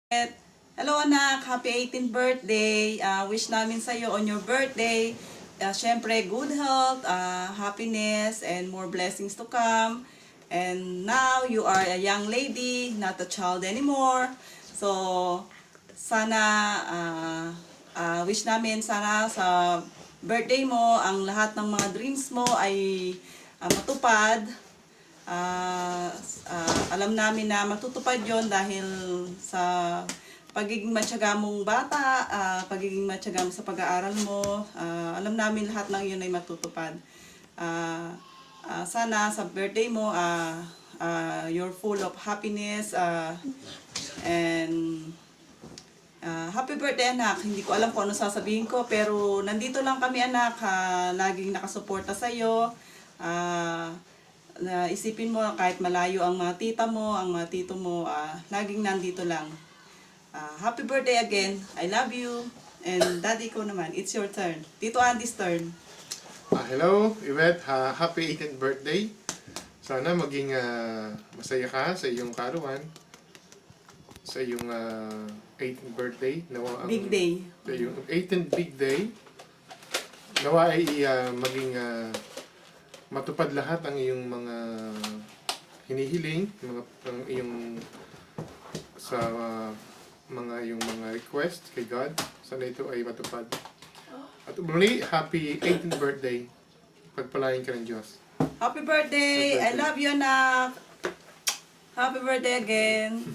Hello anak, happy 18th birthday. Wish namin sa iyo on your birthday. Syempre, good health, happiness, and more blessings to come. And now, you are a young lady, not a child anymore. So, sana, wish namin sana sa birthday mo, ang lahat ng mga dreams mo ay matupad. Alam namin na matutupad yon dahil sa pagiging matyaga mong bata, pagiging matyaga mo sa pag-aaral mo, alam namin lahat ng yun ay matutupad. Sana sa birthday mo, you're full of happiness, and happy birthday anak. Hindi ko alam kung ano sasabihin ko, pero nandito lang kami anak, laging nakasuporta sa iyo. Na isipin mo kahit malayo ang mga tita mo, ang mga tito mo, laging nandito lang. Happy birthday again. I love you. And daddy ko naman, it's your turn. Tito Andy's turn. Hello, Yvette. Happy 18th birthday. Sana maging masaya ka sa iyong kaarawan. Sa iyong 18th birthday. Nawa ang, Big day. Sa iyong 18th big day. Nawa ay maging matupad lahat ang iyong mga hinihiling, ang iyong sa mga iyong mga request kay God. Sana ito ay matupad. At muli, happy 18th birthday. Pagpalain ka ng Diyos. Happy birthday! I love you anak! Happy birthday again!